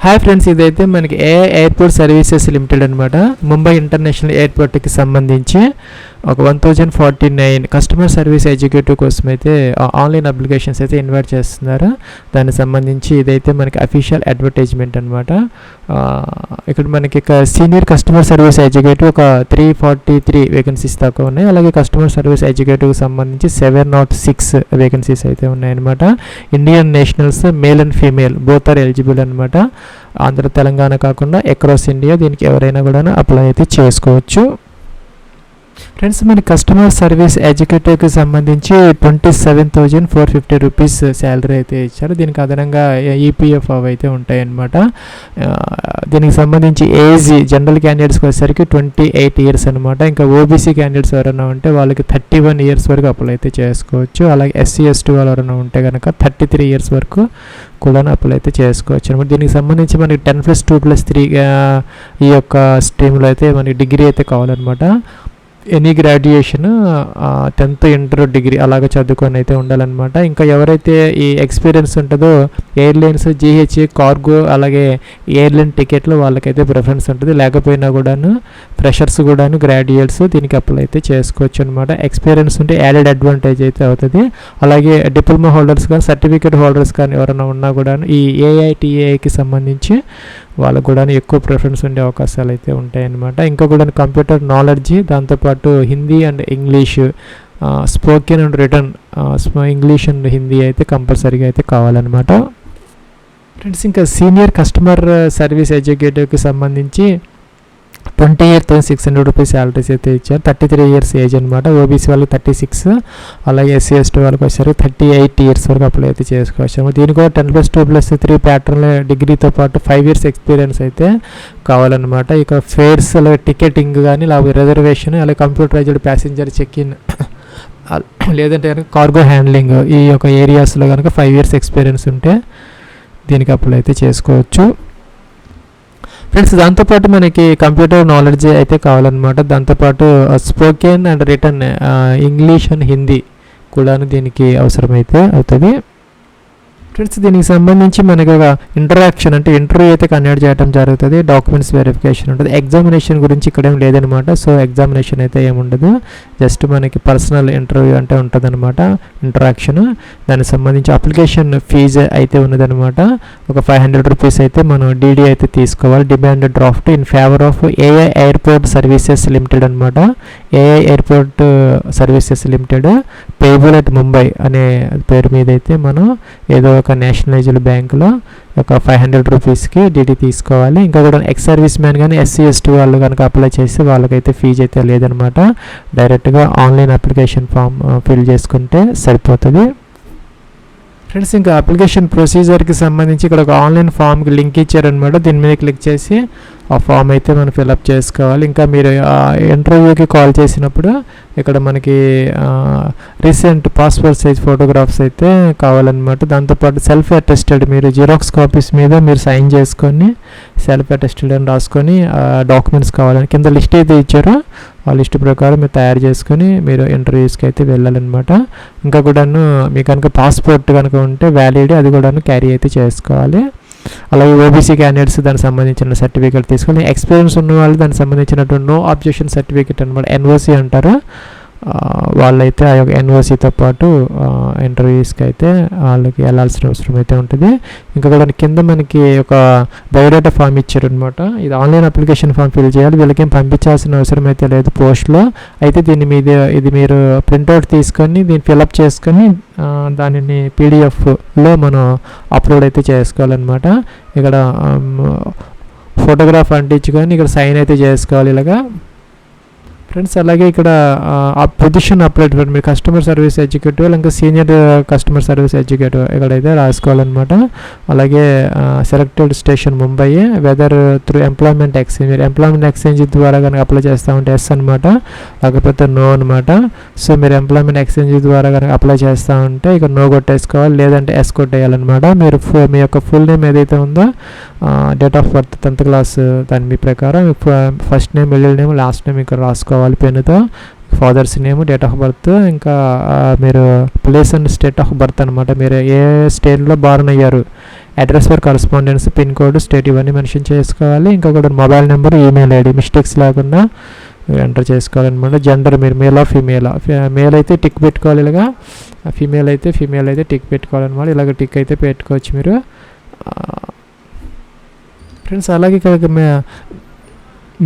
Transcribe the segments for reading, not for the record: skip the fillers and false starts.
Hi friends, ఇదైతే మనకి airport services limited అనమాట. ముంబై ఇంటర్నేషనల్ ఎయిర్పోర్ట్కి సంబంధించి ఒక 1049 కస్టమర్ సర్వీస్ ఎగ్జిక్యూటివ్ కోసం అయితే ఆన్లైన్ అప్లికేషన్స్ అయితే ఇన్వైట్ చేస్తున్నారు. దానికి సంబంధించి ఇదైతే మనకి అఫీషియల్ అడ్వర్టైజ్మెంట్ అనమాట. ఇక్కడ మనకి సీనియర్ కస్టమర్ సర్వీస్ ఎగ్జిక్యూటివ్ ఒక 343 వేకెన్సీస్ దాకా ఉన్నాయి. అలాగే కస్టమర్ సర్వీస్ ఎగ్జిక్యూటివ్కి సంబంధించి 706 వేకెన్సీస్ అయితే ఉన్నాయన్నమాట. Indian nationals male and female both are eligible అనమాట. ఆంధ్ర తెలంగాణ కాకుండా అక్రాస్ ఇండియా దీనికి ఎవరైనా కూడా అప్లై అయితే చేసుకోవచ్చు. ఫ్రెండ్స్, మన కస్టమర్ సర్వీస్ ఎగ్జిక్యూటివ్కి సంబంధించి 27,450 రూపీస్ శాలరీ అయితే ఇచ్చారు. దీనికి అదనంగా ఈపీఎఫ్ అవి అయితే ఉంటాయన్నమాట. దీనికి సంబంధించి ఏజ్ జనరల్ క్యాండిడేట్స్కి వచ్చేసరికి 28 ఇయర్స్ అనమాట. ఇంకా ఓబీసీ క్యాండిడేట్స్ ఎవరైనా ఉంటే వాళ్ళకి 31 ఇయర్స్ వరకు అప్లై అయితే చేసుకోవచ్చు. అలాగే ఎస్సీ ఎస్టీ వాళ్ళు ఎవరైనా ఉంటే కనుక 33 ఇయర్స్ వరకు కూడా అప్లై అయితే చేసుకోవచ్చు అనమాట. దీనికి సంబంధించి మనకి 10+2+3 ఈ యొక్క స్ట్రీమ్లో అయితే మనకి డిగ్రీ అయితే కావాలన్నమాట. Any graduation 10th inter degree అలాగే చదువుకొని అయితే ఉండాలన్నమాట. ఇంకా ఎవరైతే ఈ ఎక్స్పీరియన్స్ ఉంటుందో ఎయిర్లైన్స్ జీహెచ్ కార్గో అలాగే ఎయిర్లైన్ టికెట్లు వాళ్ళకైతే ప్రిఫరెన్స్ ఉంటుంది. లేకపోయినా కూడాను ఫ్రెషర్స్ కూడాను గ్రాడ్యుయేట్స్ దీనికి అప్లై అయితే చేసుకోవచ్చు అనమాట. ఎక్స్పీరియన్స్ ఉంటే యాడెడ్ అడ్వాంటేజ్ అయితే అవుతుంది. అలాగే డిప్లొమా హోల్డర్స్ కానీ సర్టిఫికేట్ హోల్డర్స్ కానీ ఎవరైనా ఉన్నా కూడా ఈ ఏఐటిఏకి సంబంధించి వాళ్ళకు కూడా ఎక్కువ ప్రిఫరెన్స్ ఉండే అవకాశాలు అయితే ఉంటాయన్నమాట. ఇంకా కూడా కంప్యూటర్ నాలెడ్జ్, దాంతోపాటు Hindi and English spoken and return English and Hindi అయితే కంపల్సరీగా అయితే కావాలన్నమాట. ఫ్రెండ్స్, ఇంకా సీనియర్ కస్టమర్ సర్వీస్ ఎగ్జిక్యూటివ్కి సంబంధించి 28,600 రూపీస్ శాలరీస్ అయితే ఇచ్చారు. 33 ఇయర్స్ ఏజ్ అనమాట. ఓబీసీ వాళ్ళకి 36, అలాగే ఎస్సీ ఎస్టీ వాళ్ళకి వచ్చారు 38 ఇయర్స్ వరకు అప్లై అయితే చేసుకోవచ్చు. దీనికి కూడా 10+2+3 ప్యాటర్న్ డిగ్రీతో పాటు 5 ఇయర్స్ ఎక్స్పీరియన్స్ అయితే కావాలన్నమాట. ఇక ఫేర్స్ అలాగే టికెటింగ్ కానీ లేకపోతే రిజర్వేషన్ అలాగే కంప్యూటరైజ్డ్ ప్యాసింజర్ చెక్ ఇన్ లేదంటే కనుక కార్గో హ్యాండ్లింగ్ ఈ యొక్క ఏరియాస్లో కనుక 5 ఇయర్స్ ఎక్స్పీరియన్స్ ఉంటే దీనికి అప్లై అయితే చేసుకోవచ్చు. ఫ్రెండ్స్, దాంతోపాటు మనకి కంప్యూటర్ నాలెడ్జ్ అయితే కావాలన్నమాట. దాంతోపాటు spoken and return English and Hindi కూడా దీనికి అవసరమైతే అవుతుంది. ఫ్రెండ్స్, దీనికి సంబంధించి మనకి ఒక ఇంటరాక్షన్ అంటే ఇంటర్వ్యూ అయితే కండక్ట్ చేయడం జరుగుతుంది. డాక్యుమెంట్స్ వెరిఫికేషన్ ఉంటుంది. ఎగ్జామినేషన్ గురించి ఇక్కడ ఏం లేదనమాట. సో ఎగ్జామినేషన్ అయితే ఏముండదు. జస్ట్ మనకి పర్సనల్ ఇంటర్వ్యూ అంటే ఉంటుంది అనమాట, ఇంటరాక్షన్. దానికి సంబంధించి అప్లికేషన్ ఫీజు అయితే ఉన్నదనమాట. ఒక 500 రూపీస్ అయితే మనం డీడీ అయితే తీసుకోవాలి. Demand draft in favour of AI airport services limited అనమాట. AI airport services limited payable at Mumbai అనే పేరు మీద అయితే మనం ఏదో ఒక నేషనలైజ్డ్ బ్యాంకులో ఒక 500 రూపీస్కి డీడీ తీసుకోవాలి. ఇంకా కూడా ఎక్స్ సర్వీస్ మ్యాన్ కానీ ఎస్సీ ఎస్టీ వాళ్ళు కనుక అప్లై చేస్తే వాళ్ళకైతే ఫీజు అయితే లేదనమాట. డైరెక్ట్గా ఆన్లైన్ అప్లికేషన్ ఫామ్ ఫిల్ చేసుకుంటే సరిపోతుంది. ఫ్రెండ్స్, ఇంకా అప్లికేషన్ ప్రొసీజర్కి సంబంధించి ఇక్కడ ఒక ఆన్లైన్ ఫామ్కి లింక్ ఇచ్చారనమాట. దీని మీద క్లిక్ చేసి ఆ ఫామ్ అయితే మనం ఫిల్అప్ చేసుకోవాలి. ఇంకా మీరు ఇంటర్వ్యూకి కాల్ చేసినప్పుడు ఇక్కడ మనకి రీసెంట్ పాస్పోర్ట్ సైజ్ ఫోటోగ్రాఫ్స్ అయితే కావాలన్నమాట. దాంతోపాటు సెల్ఫ్ అటెస్టెడ్ మీరు జిరాక్స్ కాపీస్ మీద మీరు సైన్ చేసుకొని సెల్ఫ్ అటెస్టెడ్ అని రాసుకొని డాక్యుమెంట్స్ కావాలని కింద లిస్ట్ అయితే ఇచ్చారో ఆ లిస్ట్ ప్రకారం మీరు తయారు చేసుకొని మీరు ఇంటర్వ్యూస్కి అయితే వెళ్ళాలన్నమాట. ఇంకా కూడాను మీకు కనుక పాస్పోర్ట్ కనుక ఉంటే వ్యాలిడ్ అది కూడాను క్యారీ అయితే చేసుకోవాలి. అలాగే ఓబీసీ క్యాండిడేట్స్ దానికి సంబంధించిన సర్టిఫికేట్ తీసుకొని ఎక్స్పీరియన్స్ ఉన్న వాళ్ళు దానికి సంబంధించినటువంటి నో ఆబ్జెక్షన్ సర్టిఫికేట్ అనమాట, ఎన్ఓసి అంటారు. వాళ్ళైతే ఆ యొక్క ఎన్ఓసితో పాటు ఇంటర్వ్యూస్కి అయితే వాళ్ళకి వెళ్ళాల్సిన అవసరం అయితే ఉంటుంది. ఇంకా కూడా కింద మనకి ఒక బయోడేటా ఫామ్ ఇచ్చారనమాట. ఇది ఆన్లైన్ అప్లికేషన్ ఫామ్ ఫిల్ చేయాలి. వీళ్ళకి పంపించాల్సిన అవసరం అయితే లేదు పోస్ట్లో. అయితే దీని మీద ఇది మీరు ప్రింట్అవుట్ తీసుకొని దీన్ని ఫిల్అప్ చేసుకొని దానిని పీడిఎఫ్లో మనం అప్లోడ్ అయితే చేసుకోవాలన్నమాట. ఇక్కడ ఫోటోగ్రాఫ్ అంటించుకొని ఇక్కడ సైన్ అయితే చేసుకోవాలి ఇలాగా. ఫ్రెండ్స్, అలాగే ఇక్కడ ఆ పొజిషన్ అప్లైడ్ మీరు కస్టమర్ సర్వీస్ ఎగ్జిక్యూటివ్ ఇంకా సీనియర్ కస్టమర్ సర్వీస్ ఎగ్జిక్యూటివ్ ఇక్కడైతే రాసుకోవాలన్నమాట. అలాగే selected station Mumbai, whether through employment exchange మీరు ఎంప్లాయ్మెంట్ ఎక్స్చేంజ్ ద్వారా కనుక అప్లై చేస్తూ ఉంటే ఎస్ అనమాట, లేకపోతే నో అనమాట. సో మీరు ఎంప్లాయ్మెంట్ ఎక్స్చేంజ్ ద్వారా కనుక అప్లై చేస్తూ ఉంటే ఇక్కడ నో కొట్టేసుకోవాలి, లేదంటే ఎస్ కొట్టేయాలన్నమాట. మీరు మీ యొక్క ఫుల్ నేమ్ ఏదైతే ఉందో date of birth 10th class దాని మీ ప్రకారం first name middle name last name ఇక్కడ రాసుకోవాలి పెన్నుతో. Father's name, date of birth, ఇంకా మీరు place and state of birth అనమాట. మీరు ఏ స్టేట్లో బార్న్ అయ్యారు address for correspondence, pin code, state ఇవన్నీ మెన్షన్ చేసుకోవాలి. ఇంకొకటి mobile number, email ID mistakes లేకుండా ఎంటర్ చేసుకోవాలన్నమాట. జెండర్ మీరు మేలా ఫీమేలా, మేల్ అయితే టిక్ పెట్టుకోవాలి, ఇలాగా ఫీమేల్ అయితే టిక్ పెట్టుకోవాలన్నమాట. ఇలాగ టిక్ అయితే పెట్టుకోవచ్చు మీరు ఫ్రెండ్స్. అలాగే ఇక్కడ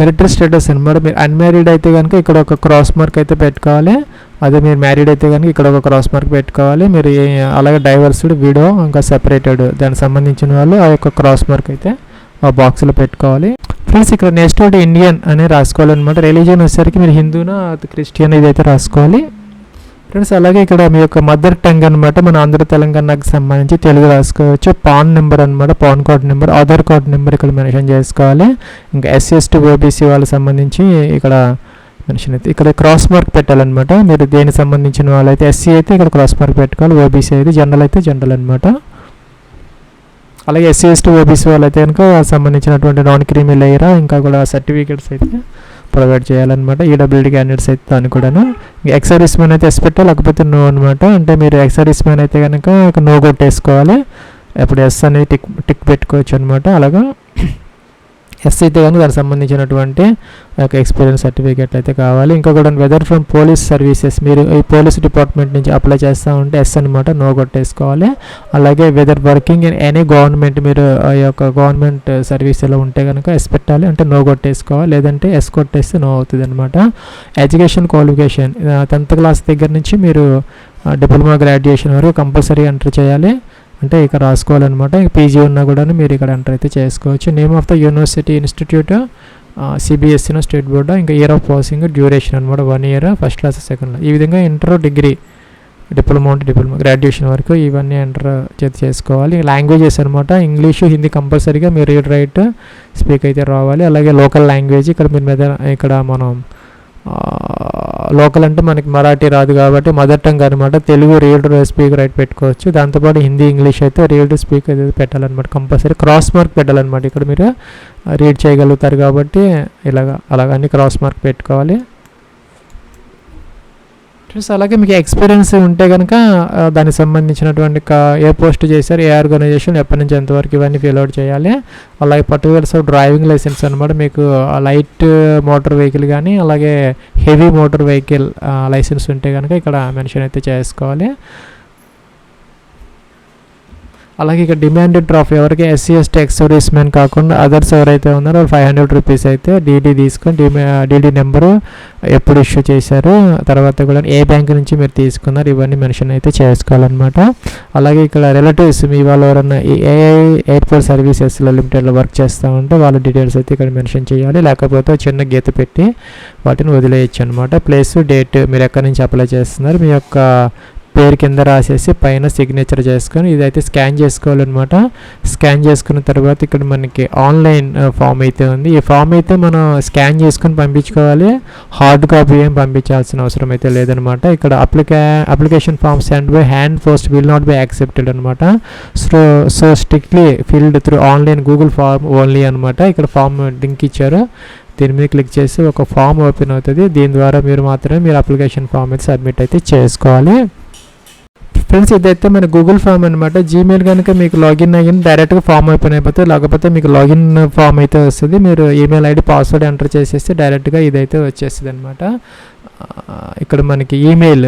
మెరిటరీ స్టేటస్ అనమాట. మీరు అన్మ్యారీడ్ అయితే కనుక ఇక్కడ ఒక క్రాస్ మార్క్ అయితే పెట్టుకోవాలి. అదే మీరు మ్యారీడ్ అయితే కనుక ఇక్కడ ఒక క్రాస్ మార్క్ పెట్టుకోవాలి. మీరు అలాగే డైవర్స్డ్, విడో, ఇంకా సెపరేటెడ్ దానికి సంబంధించిన వాళ్ళు ఆ యొక్క క్రాస్ మార్క్ అయితే ఆ బాక్స్లో పెట్టుకోవాలి. ఫ్రెండ్స్ ఇక్కడ నెక్స్ట్ ఒకటి ఇండియన్ అని రాసుకోవాలన్నమాట. రిలీజియన్ వచ్చేసరికి మీరు హిందూనా క్రిస్టియన్ ఇదైతే రాసుకోవాలి ఫ్రెండ్స్. అలాగే ఇక్కడ మీ యొక్క మదర్ టంగ్ అనమాట, మన ఆంధ్ర తెలంగాణకు సంబంధించి తెలుగు రాసుకోవచ్చు. పాన్ నెంబర్ అనమాట, pan card number, Aadhaar card number ఇక్కడ మెన్షన్ చేసుకోవాలి. ఇంకా SC/ST OBC వాళ్ళకి సంబంధించి ఇక్కడ మెన్షన్ అయితే ఇక్కడ క్రాస్ మార్క్ పెట్టాలన్నమాట. మీరు దేనికి సంబంధించిన వాళ్ళైతే SC అయితే ఇక్కడ క్రాస్ మార్క్ పెట్టుకోవాలి, OBC అయితే జనరల్ అనమాట. అలాగే SC/ST OBC వాళ్ళైతే కనుక సంబంధించినటువంటి నాన్ క్రీమీ లేయర్ ఇంకా కూడా సర్టిఫికేట్స్ అయితే ప్రొవైడ్ చేయాలన్నమాట. EWD క్యాండిడేట్స్ అయితే దాన్ని కూడాను. ఎక్స్ సర్వీస్ మ్యాన్ అయితే ఎస్ పెట్టాలి, లేకపోతే నో అనమాట. అంటే మీరు ఎక్స్ సర్వీస్ మ్యాన్ అయితే కనుక నో కొట్టేసుకోవాలి, అప్పుడు ఎస్ అనేది టిక్ పెట్టుకోవచ్చు అనమాట. అలాగా ఎస్ అయితే కనుక దానికి సంబంధించినటువంటి ఎక్స్పీరియన్స్ సర్టిఫికేట్ అయితే కావాలి. ఇంకొకటి వెదర్ ఫ్రమ్ పోలీస్ సర్వీసెస్, మీరు ఈ పోలీస్ డిపార్ట్మెంట్ నుంచి అప్లై చేస్తూ ఉంటే ఎస్ అనమాట, నో కొట్టేసుకోవాలి. అలాగే whether working in any government, మీరు ఆ యొక్క గవర్నమెంట్ సర్వీస్లో ఉంటే కనుక ఎస్ పెట్టాలి, అంటే నో కొట్టేసుకోవాలి. లేదంటే ఎస్ కొట్టేస్తే నో అవుతుంది అనమాట. ఎడ్యుకేషన్ క్వాలిఫికేషన్ 10th క్లాస్ దగ్గర నుంచి మీరు డిప్లొమా గ్రాడ్యుయేషన్ వరకు కంపల్సరీ ఎంటర్ చేయాలి, అంటే ఇక్కడ రాసుకోవాలన్నమాట. PG ఉన్నా కూడా మీరు ఇక్కడ ఎంటర్ అయితే చేసుకోవచ్చు. Name of the university, institute, CBSE state board, ఇంకా ఇయర్ ఆఫ్ పాసింగ్, డ్యూరేషన్ అనమాట 1 year, ఫస్ట్ క్లాస్, సెకండ్. ఈ విధంగా ఇంటర్, డిగ్రీ, డిప్లొమా గ్రాడ్యుయేషన్ వరకు ఇవన్నీ ఎంటర్ చేసుకోవాలి. లాంగ్వేజెస్ అనమాట, ఇంగ్లీషు, హిందీ కంపల్సరీగా మీరు రీడ్, రైట్, స్పీక్ అయితే రావాలి. అలాగే లోకల్ లాంగ్వేజ్ ఇక్కడ మీరు ఇక్కడ మనం లోకల్ అంటే మనకి మరాఠీ రాదు కాబట్టి మదర్ టంగ్ అనమాట, తెలుగు రీడ్, స్పీక్, రైట్ పెట్టుకోవచ్చు. దాంతోపాటు హిందీ, ఇంగ్లీష్ అయితే రీడ్, స్పీక్ అయితే పెట్టాలన్నమాట. కంపల్సరీ క్రాస్ మార్క్ పెట్టాలన్నమాట. ఇక్కడ మీరు రీడ్ చేయగలుగుతారు కాబట్టి అలాగ అన్ని క్రాస్ మార్క్ పెట్టుకోవాలి ఫ్రెండ్స్. అలాగే మీకు ఎక్స్పీరియన్స్ ఉంటే కనుక దానికి సంబంధించినటువంటి ఏ పోస్ట్ చేశారు, ఏ ఆర్గనైజేషన్, ఎప్పటి నుంచి ఎంతవరకు, ఇవన్నీ ఫిల్అవుట్ చేయాలి. అలాగే పర్టికులర్స్ ఆఫ్ డ్రైవింగ్ లైసెన్స్ అనమాట, మీకు లైట్ మోటార్ వెహికల్ కానీ అలాగే హెవీ మోటార్ వెహికల్ లైసెన్స్ ఉంటే కనుక ఇక్కడ మెన్షన్ అయితే చేసుకోవాలి. అలాగే ఇక్కడ డిమాండెడ్ డ్రాఫ్ట్ ఎవరికి SC/ST ఎక్స్ సర్వీస్ మ్యాన్ కాకుండా అదర్స్ ఎవరైతే ఉన్నారో వాళ్ళు 500 రూపీస్ అయితే DD తీసుకొని DD నెంబరు ఎప్పుడు ఇష్యూ చేశారు, తర్వాత కూడా ఏ బ్యాంక్ నుంచి మీరు తీసుకున్నారు, ఇవన్నీ మెన్షన్ అయితే చేసుకోవాలన్నమాట. అలాగే ఇక్కడ రిలేటివ్స్ మీ వాళ్ళు ఎవరన్నా AI ఎయిర్పోర్ట్ సర్వీసెస్లో లిమిటెడ్లో వర్క్ చేస్తూ ఉంటే వాళ్ళ డీటెయిల్స్ అయితే ఇక్కడ మెన్షన్ చేయాలి, లేకపోతే చిన్న గీత పెట్టి వాటిని వదిలేయచ్చు అనమాట. ప్లేస్, డేట్, మీరు ఎక్కడి నుంచి అప్లై చేస్తున్నారు, మీ యొక్క పేరు కింద రాసేసి పైన సిగ్నేచర్ చేసుకొని ఇదైతే స్కాన్ చేసుకోవాలన్నమాట. స్కాన్ చేసుకున్న తర్వాత ఇక్కడ మనకి ఆన్లైన్ ఫామ్ అయితే ఉంది. ఈ ఫామ్ అయితే మనం స్కాన్ చేసుకొని పంపించుకోవాలి, హార్డ్ కాపీ ఏం పంపించాల్సిన అవసరం అయితే లేదనమాట. ఇక్కడ application form send by hand post will not be accepted అనమాట. So strictly filled through online Google form only అనమాట. ఇక్కడ ఫామ్ లింక్ ఇచ్చారు, దీని మీద క్లిక్ చేసి ఒక ఫామ్ ఓపెన్ అవుతుంది. దీని ద్వారా మీరు అప్లికేషన్ ఫామ్ అయితే సబ్మిట్ అయితే చేసుకోవాలి ఫ్రెండ్స్. ఇదైతే మన గూగుల్ ఫామ్ అనమాట. జీమెయిల్ కనుక మీకు లాగిన్ అయిన డైరెక్ట్గా ఫామ్ ఓపెన్ అయిపోతుంది, లేకపోతే మీకు లాగిన్ ఫామ్ అయితే వస్తుంది. మీరు ఈమెయిల్ ID, పాస్వర్డ్ ఎంటర్ చేసేస్తే డైరెక్ట్గా ఇదైతే వచ్చేస్తుంది అనమాట. ఇక్కడ మనకి email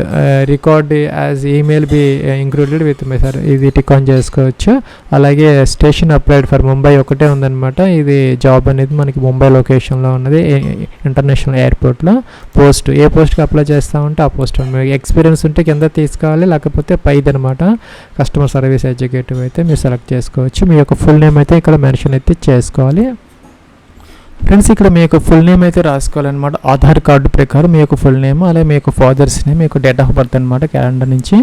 record as email be included with sir, ఇది టిక్ ఆన్ చేసుకోవచ్చు. అలాగే స్టేషన్ అప్లైడ్ ఫర్ ముంబై ఒకటే ఉందన్నమాట. ఇది జాబ్ అనేది మనకి ముంబై లొకేషన్లో ఉన్నది, ఇంటర్నేషనల్ ఎయిర్పోర్ట్లో. పోస్ట్ ఏ పోస్ట్కి అప్లై చేస్తూ ఉంటే ఆ పోస్ట్ మీకు ఎక్స్పీరియన్స్ ఉంటే కింద తీసుకోవాలి, లేకపోతే పైది అనమాట కస్టమర్ సర్వీస్ ఎగ్జిక్యూటివ్ అయితే మీరు సెలెక్ట్ చేసుకోవచ్చు. మీ యొక్క ఫుల్ నేమ్ అయితే ఇక్కడ మెన్షన్ అయితే చేసుకోవాలి ఫ్రెండ్స్. ఇక్కడ మీ యొక్క ఫుల్ నేమ్ అయితే రాసుకోవాలన్నమాట. ఆధార్ కార్డు ప్రకారం మీ యొక్క ఫుల్ నేమ్, అలాగే మీ యొక్క ఫాదర్స్ నేమ్, మీ యొక్క డేట్ ఆఫ్ బర్త్ అనమాట. క్యాలెండర్ నుంచి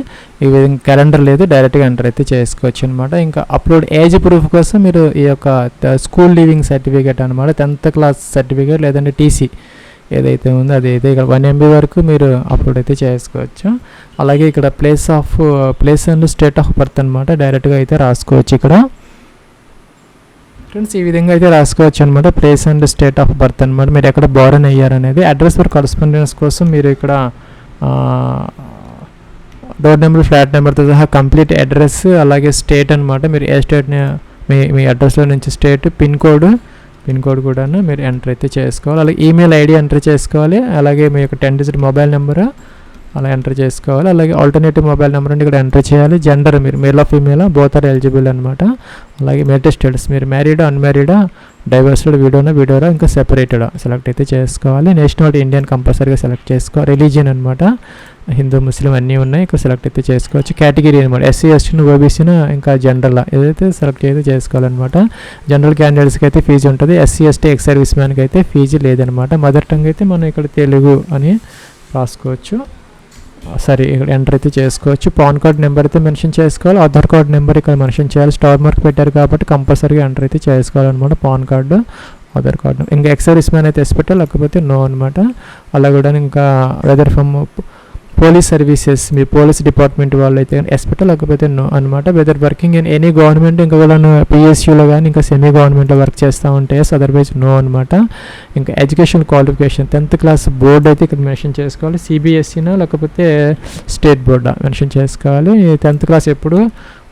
ఈ విధంగా క్యాలెండర్ లేదు, డైరెక్ట్గా ఎంటర్ అయితే చేసుకోవచ్చు అనమాట. ఇంకా అప్లోడ్ ఏజ్ ప్రూఫ్ కోసం మీరు ఈ యొక్క స్కూల్ లీవింగ్ సర్టిఫికేట్ అనమాట, 10th క్లాస్ సర్టిఫికేట్ లేదంటే TC ఏదైతే ఉందో అదైతే ఇక్కడ 1 MB వరకు మీరు అప్లోడ్ అయితే చేసుకోవచ్చు. అలాగే ఇక్కడ place and state of birth అనమాట, డైరెక్ట్గా అయితే రాసుకోవచ్చు ఇక్కడ ఫ్రెండ్స్. ఈ విధంగా అయితే రాసుకోవచ్చు అనమాట, place and state of birth అనమాట, మీరు ఎక్కడ బోర్న్ అయ్యారనేది. అడ్రస్ ఫర్ కరస్పాండెన్స్ కోసం మీరు ఇక్కడ డోర్ నెంబర్, ఫ్లాట్ నెంబర్తో సహా కంప్లీట్ అడ్రస్, అలాగే స్టేట్ అనమాట, మీరు ఏ స్టేట్ని మీ అడ్రస్లో నుంచి స్టేట్, పిన్ కోడ్ కూడా మీరు ఎంటర్ అయితే చేసుకోవాలి. అలాగే ఈమెయిల్ ఐడి ఎంటర్ చేసుకోవాలి. అలాగే మీ యొక్క 10 డిజిట్ మొబైల్ నెంబరు అలా ఎంటర్ చేసుకోవాలి. అలాగే ఆల్టర్నేటివ్ మొబైల్ నెంబర్ అంటే ఇక్కడ ఎంటర్ చేయాలి. జెండర్ మీరు male of female, both are eligible అనమాట. అలాగే మ్యారిటల్ స్టేటస్ మీరు మ్యారీడా, అన్మ్యారీడా, డైవర్స్డ్, విడోరా, ఇంకా సెపరేటెడా సెలెక్ట్ అయితే చేసుకోవాలి. నేషనాలిటీ ఇండియన్ కంపల్సరీగా సెలెక్ట్ చేసుకోవాలి. రిలీజియన్ అనమాట హిందూ, ముస్లిం అన్నీ ఉన్నాయి, ఇక్కడ సెలెక్ట్ అయితే చేసుకోవచ్చు. కేటగిరీ అనమాట ఎస్సీ, ఎస్టీను, ఓబీసీను, ఇంకా జనరల్ ఏదైతే సెలెక్ట్ అయితే చేసుకోవాలన్నమాట. జనరల్ క్యాండిడేట్స్కి అయితే ఫీజు ఉంటుంది. ఎస్సీ, ఎస్టీ, ఎక్స్ సర్వీస్ మ్యాన్కి అయితే ఫీజు లేదనమాట. మదర్ టంగ్ అయితే మనం ఇక్కడ తెలుగు అని రాసుకోవచ్చు. సరే ఇక్కడ ఎంటర్ అయితే చేసుకోవచ్చు. పాన్ కార్డ్ నెంబర్ అయితే మెన్షన్ చేసుకోవాలి. ఆధార్ కార్డ్ నెంబర్ ఇక్కడ మెన్షన్ చేయాలి. స్టార్ మార్క్ పెట్టారు కాబట్టి కంపల్సరీగా ఎంటర్ అయితే చేసుకోవాలన్నమాట. PAN card, Aadhaar card. ఇంకా ఎక్స్ సర్వీస్ మ్యాన్ అయితే ఎస్ పెట్టాలి, లేకపోతే నో అనమాట. అలా కూడా ఇంకా వెదర్ ఫ్రమ్ పోలీస్ సర్వీసెస్ మీ పోలీస్ డిపార్ట్మెంట్ వాళ్ళు అయితే ఎస్ పెట్టాలి, లేకపోతే నో అనమాట. Whether working in any government, ఇంకా వాళ్ళను పిఎస్యూలో కానీ ఇంకా సెమీ గవర్నమెంట్లో వర్క్ చేస్తూ ఉంటే ఎస్, అదర్వైజ్ నో అనమాట. ఇంకా education qualification 10th class board అయితే ఇక్కడ మెన్షన్ చేసుకోవాలి. సిబిఎస్ఈనా లేకపోతే స్టేట్ బోర్డా మెన్షన్ చేసుకోవాలి. 10th క్లాస్ ఎప్పుడు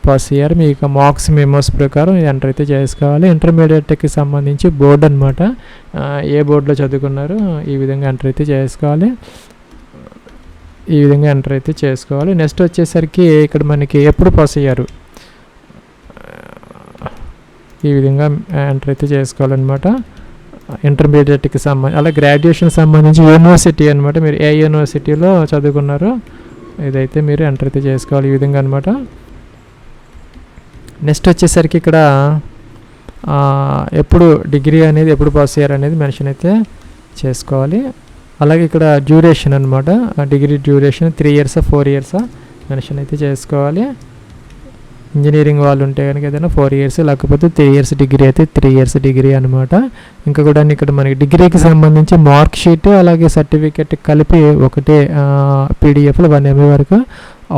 పాస్ అయ్యారు, మీకు మార్క్స్ మెమోస్ ప్రకారం ఎంటర్ అయితే చేసుకోవాలి. ఇంటర్మీడియట్కి సంబంధించి బోర్డు అనమాట, ఏ బోర్డులో చదువుకున్నారు ఈ విధంగా ఎంటర్ అయితే చేసుకోవాలి. ఈ విధంగా ఎంటర్ అయితే చేసుకోవాలి. నెక్స్ట్ వచ్చేసరికి ఇక్కడ మనకి ఎప్పుడు పాస్ అయ్యారు ఈ విధంగా ఎంటర్ అయితే చేసుకోవాలన్నమాట. ఇంటర్మీడియట్కి సంబంధించి అలా గ్రాడ్యుయేషన్ సంబంధించి యూనివర్సిటీ అనమాట, మీరు ఏ యూనివర్సిటీలో చదువుకున్నారో ఇదైతే మీరు ఎంటర్ అయితే చేసుకోవాలి ఈ విధంగా అనమాట. నెక్స్ట్ వచ్చేసరికి ఇక్కడ ఎప్పుడు డిగ్రీ అనేది ఎప్పుడు పాస్ అయ్యారు అనేది మెన్షన్ అయితే చేసుకోవాలి. అలాగే ఇక్కడ డ్యూరేషన్ అనమాట, degree duration 3 years 4 years mention అయితే చేసుకోవాలి. ఇంజనీరింగ్ వాళ్ళు ఉంటే కనుక ఏదైనా 4 years, లేకపోతే 3 years డిగ్రీ అయితే 3 years డిగ్రీ అనమాట. ఇంకా కూడా ఇక్కడ మనకి డిగ్రీకి సంబంధించి మార్క్ షీట్ అలాగే సర్టిఫికెట్ కలిపి ఒకటే పీడిఎఫ్లో 1 MB వరకు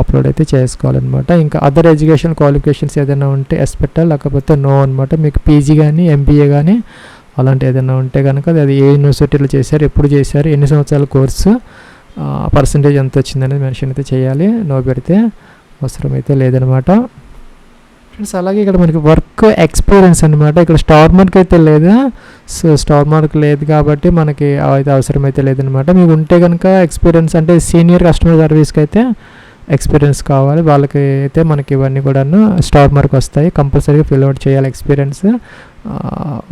అప్లోడ్ అయితే చేసుకోవాలన్నమాట. ఇంకా అదర్ ఎడ్యుకేషన్ క్వాలిఫికేషన్స్ ఏదైనా ఉంటే ఎస్ పెట్టాలి, లేకపోతే నో అనమాట. మీకు పీజీ కానీ ఎంబీఏ కానీ అలాంటి ఏదైనా ఉంటే కనుక అది ఏ యూనివర్సిటీలో చేశారు, ఎప్పుడు చేశారు, ఎన్ని సంవత్సరాల కోర్సు, పర్సంటేజ్ ఎంత వచ్చిందనేది మెన్షన్ అయితే చేయాలి. నో పెడితే అవసరం అయితే లేదనమాట. ఫ్రెండ్స్ అలాగే ఇక్కడ మనకి వర్క్ ఎక్స్పీరియన్స్ అనమాట, ఇక్కడ స్టార్ మార్క్ అయితే లేదు. సో స్టార్ మార్క్ లేదు కాబట్టి మనకి అయితే అవసరం అయితే లేదనమాట. మీకు ఉంటే కనుక ఎక్స్పీరియన్స్ అంటే సీనియర్ కస్టమర్ సర్వీస్కి అయితే ఎక్స్పీరియన్స్ కావాలి, వాళ్ళకి అయితే మనకి ఇవన్నీ కూడాను స్టార్ మార్క్ వస్తాయి, కంపల్సరీగా ఫిల్ అవుట్ చేయాలి ఎక్స్పీరియన్స్.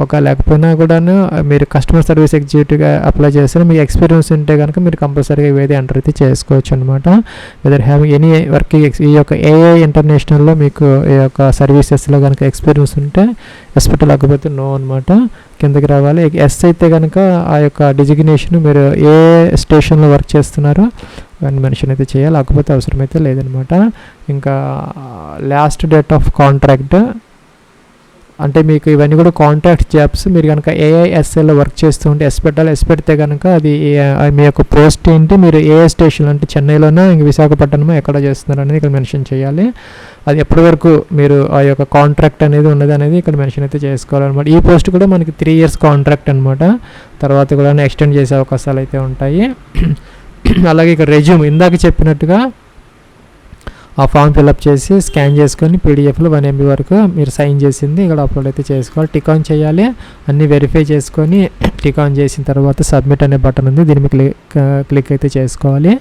ఒక లేకపోయినా కూడాను మీరు కస్టమర్ సర్వీస్ ఎగ్జిక్యూటివ్గా అప్లై చేస్తే మీకు ఎక్స్పీరియన్స్ ఉంటే కనుక మీరు కంపల్సరీగా ఇవైతే ఎంటర్ అయితే చేసుకోవచ్చు అనమాట. వెదర్ హ్యావింగ్ ఎనీ వర్కింగ్ ఈ యొక్క ఏఐ ఇంటర్నేషనల్లో మీకు ఈ యొక్క సర్వీసెస్లో కనుక ఎక్స్పీరియన్స్ ఉంటే ఎస్పెక్ట్, లేకపోతే నో అనమాట. కిందకి రావాలి. ఎస్ అయితే కనుక ఆ యొక్క డిజిగ్నేషన్ మీరు ఏ స్టేషన్లో వర్క్ చేస్తున్నారో అని మెన్షన్ అయితే చేయాలి, లేకపోతే అవసరం అయితే లేదనమాట. ఇంకా లాస్ట్ డేట్ ఆఫ్ కాంట్రాక్ట్ అంటే మీకు ఇవన్నీ కూడా కాంట్రాక్ట్ జాబ్స్. మీరు కనుక ఏఐఎస్ఎల్లో వర్క్ చేస్తూ ఉంటే ఎస్ పెట్టాలి. ఎస్ పెడితే కనుక అది మీ యొక్క పోస్ట్ ఏంటి, మీరు ఏ స్టేషన్ అంటే చెన్నైలోనో ఇంక విశాఖపట్నమో ఎక్కడ చేస్తున్నారు అనేది ఇక్కడ మెన్షన్ చేయాలి. అది ఎప్పటి వరకు మీరు ఆ యొక్క కాంట్రాక్ట్ అనేది ఉన్నది అనేది ఇక్కడ మెన్షన్ అయితే చేసుకోవాలన్నమాట. ఈ పోస్ట్ కూడా మనకి 3 years కాంట్రాక్ట్ అనమాట, తర్వాత కూడా ఎక్స్టెండ్ చేసే అవకాశాలు అయితే ఉంటాయి. అలాగే ఇక్కడ రెజ్యూమ్ ఇందాక చెప్పినట్టుగా ఆ ఫామ్ ఫిల్అప్ చేసి స్కాన్ చేసుకొని పీడిఎఫ్లో 1 MB వరకు మీరు సైన్ చేసింది ఇక్కడ అప్లోడ్ అయితే చేసుకోవాలి. టిక్ ఆన్ చేయాలి, అన్నీ వెరిఫై చేసుకొని టిక్ ఆన్ చేసిన తర్వాత సబ్మిట్ అనే బటన్ ఉంది, దీని మీద క్లిక్ అయితే చేసుకోవాలి.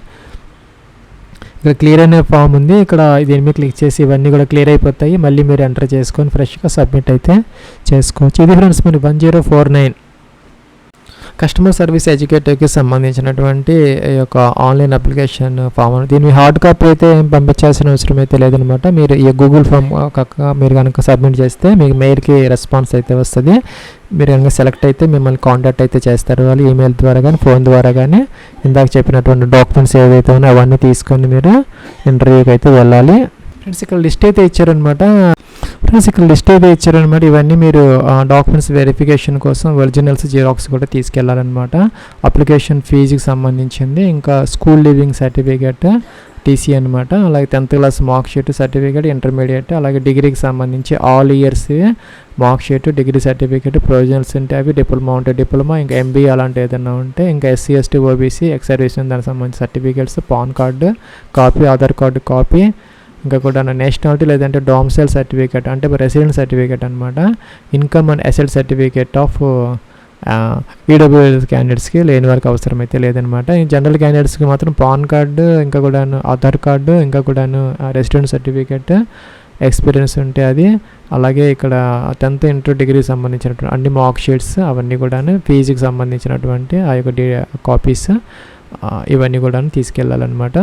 ఇక్కడ క్లియర్ అనే ఫామ్ ఉంది, ఇక్కడ దీని మీద క్లిక్ చేసి ఇవన్నీ కూడా క్లియర్ అయిపోతాయి. మళ్ళీ మీరు ఎంటర్ చేసుకొని ఫ్రెష్గా సబ్మిట్ అయితే చేసుకోవచ్చు. ఇది ఫ్రెండ్స్ మీరు 1049 కస్టమర్ సర్వీస్ ఎడ్యుకేటర్కి సంబంధించినటువంటి ఈ యొక్క ఆన్లైన్ అప్లికేషన్ ఫామ్. దీన్ని హార్డ్ కాపీ అయితే పంపించాల్సిన అవసరం అయితే లేదనమాట. మీరు ఈ గూగుల్ ఫామ్ మీరు కనుక సబ్మిట్ చేస్తే మీకు మెయిల్కి రెస్పాన్స్ అయితే వస్తుంది. మీరు కనుక సెలెక్ట్ అయితే మిమ్మల్ని కాంటాక్ట్ అయితే చేస్తారు వాళ్ళు, ఈమెయిల్ ద్వారా కానీ ఫోన్ ద్వారా కానీ. ఇందాక చెప్పినటువంటి డాక్యుమెంట్స్ ఏవైతే ఉన్నాయో అవన్నీ తీసుకొని మీరు ఇంటర్వ్యూకి అయితే వెళ్ళాలి. ఫ్రెండ్స్ ఇక్కడ లిస్ట్ అయితే ఇచ్చారనమాట. ఇవన్నీ మీరు డాక్యుమెంట్స్ వెరిఫికేషన్ కోసం ఒరిజినల్స్ జిరాక్స్ కూడా తీసుకెళ్లాలన్నమాట. అప్లికేషన్ ఫీజుకి సంబంధించింది, ఇంకా స్కూల్ లివింగ్ సర్టిఫికేట్ టీసీ అనమాట, అలాగే 10th class mark sheet certificate, intermediate, అలాగే డిగ్రీకి సంబంధించి all years mark sheet, degree certificate, provisionals ఉంటే అవి, డిప్లొమా ఉంటే డిప్లొమా, ఇంకా ఎంబీఏ అలాంటి ఏదైనా ఉంటే, ఇంకా SC ST OBC ex service దానికి సంబంధించి certificates, PAN card copy, Aadhaar card copy, ఇంకా కూడా నేషనాలిటీ లేదంటే డొమిసైల్ సర్టిఫికేట్ అంటే రెసిడెంట్ సర్టిఫికేట్ అనమాట. Income and asset certificate of EWS క్యాండిడేట్స్కి లేని వారికి అవసరం అయితే లేదనమాట. ఈ జనరల్ క్యాండిడేట్స్కి మాత్రం పాన్ కార్డు, ఇంకా కూడాను ఆధార్ కార్డు, ఇంకా కూడాను రెసిడెంట్ సర్టిఫికేట్, ఎక్స్పీరియన్స్ ఉంటే అది, అలాగే ఇక్కడ 10th ఇంటర్ డిగ్రీ సంబంధించినటువంటి అన్ని మార్క్ షీట్స్ అవన్నీ కూడాను, ఫీజుకి సంబంధించినటువంటి ఆ యొక్క కాపీస్ ఇవన్నీ కూడా తీసుకెళ్ళాలన్నమాట.